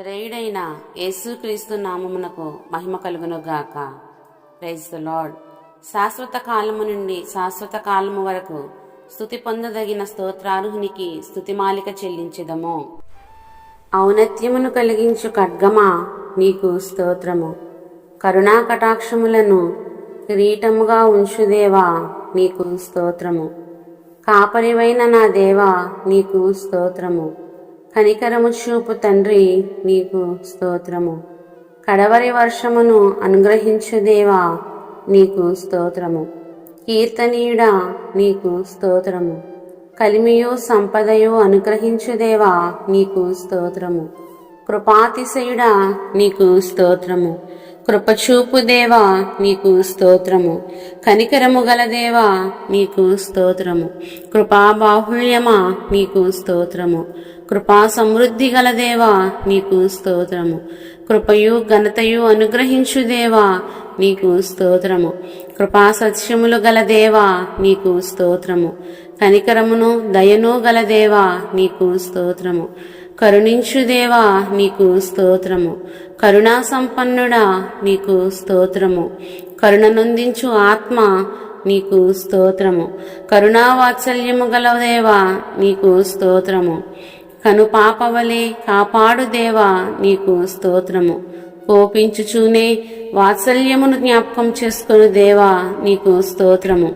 నజరేయుడైన యేసుక్రీస్తు నామమునకు మహిమ కలుగునుగాక. Praise the lord. శాశ్వత కాలము నుండి శాశ్వత కాలము వరకు స్తుతి పొందదగిన స్తోత్రార్హునికి స్తుతిమాలిక చెల్లించెదము. ఔన్నత్యమును కలిగించు ఖడ్గమా నీకు స్తోత్రము. కరుణా కటాక్షములను కిరీటముగా ఉంచుదేవా నీకు స్తోత్రము. కాపరివైన నా దేవా నీకు స్తోత్రము. కనికరము చూపు తండ్రి నీకు స్తోత్రము. కడవరి వర్షమును అనుగ్రహించు దేవా నీకు స్తోత్రము. కీర్తనీయుడా నీకు స్తోత్రము. కలిమియు సంపదయు అనుగ్రహించు దేవా నీకు స్తోత్రము. కృపాతిశయుడా నీకు స్తోత్రము. కృపచూపు దేవా నీకు స్తోత్రము. కనికరము గల దేవా నీకు స్తోత్రము. కృపాబాహుళ్యమా నీకు స్తోత్రము. కృపా సమృద్ధి గల దేవా నీకు స్తోత్రము. కృపయు ఘనతయు అనుగ్రహించు దేవా నీకు స్తోత్రము. కృపా సత్యములు గల దేవా నీకు స్తోత్రము. కనికరమును దయను గల దేవా నీకు స్తోత్రము. కరుణించు దేవా నీకు స్తోత్రము. కరుణా సంపన్నుడా నీకు స్తోత్రము. కరుణనొందించు ఆత్మ నీకు స్తోత్రము. కరుణా వాత్సల్యము గల దేవా నీకు స్తోత్రము. కను పాపవలే కాపాడు దేవా నీకు స్తోత్రము. కోపించుచూనే వాత్సల్యమును జ్ఞాపకం చేసుకుని దేవా నీకు స్తోత్రము.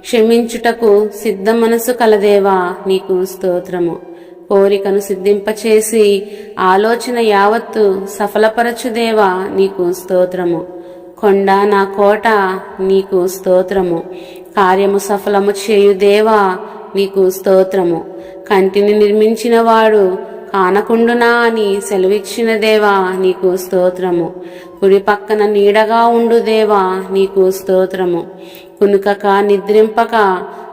క్షమించుటకు సిద్ధ మనసు కలదేవా నీకు స్తోత్రము. కోరికను సిద్ధింపచేసి ఆలోచన యావత్తు సఫలపరచుదేవా నీకు స్తోత్రము. కొండ నా కోట నీకు స్తోత్రము. కార్యము సఫలము చేయు దేవా నీకు స్తోత్రము. కంటిని నిర్మించిన వాడు కానకుండునా అని సెలవిచ్చిన దేవా నీకు స్తోత్రము. కుడి పక్కన నీడగా ఉండు దేవా నీకు స్తోత్రము. కునుకక నిద్రింపక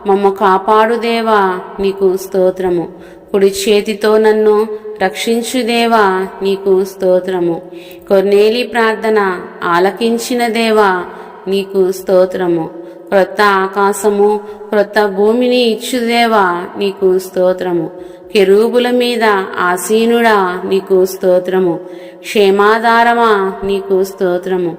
మమ్మ కాపాడు దేవా నీకు స్తోత్రము. కుడి చేతితో నన్ను రక్షించు దేవా నీకు స్తోత్రము. కొర్నేలి ప్రార్థన ఆలకించిన దేవా నీకు స్తోత్రము. క్రొత్త ఆకాశము క్రొత్త భూమిని ఇచ్చుదేవా నీకు స్తోత్రము. కెరూబుల మీద ఆసీనుడా నీకు స్తోత్రము. క్షేమాధారమా నీకు స్తోత్రము.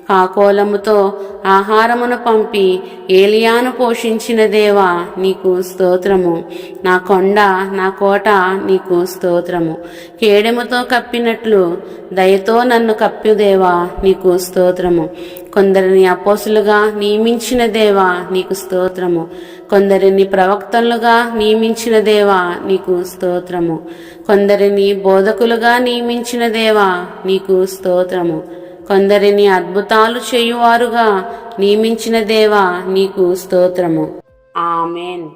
కాకోలముతో ఆహారమును పంపి ఏలియాను పోషించిన దేవా నీకు స్తోత్రము. నా కొండ నా కోట నీకు స్తోత్రము. కేడెముతో కప్పినట్లు దయతో నన్ను కప్పుదేవా నీకు స్తోత్రము. కొందరిని అపోస్తులుగా నియమించిన దేవా నీకు స్తోత్రము. కొందరిని ప్రవక్తలుగా నియమించిన దేవా నీకు స్తోత్రము. కొందరిని బోధకులుగా నియమించిన దేవా నీకు స్తోత్రము. కొందరిని అద్భుతాలు చేయువారుగా నియమించిన దేవా నీకు స్తోత్రము. ఆమేన్.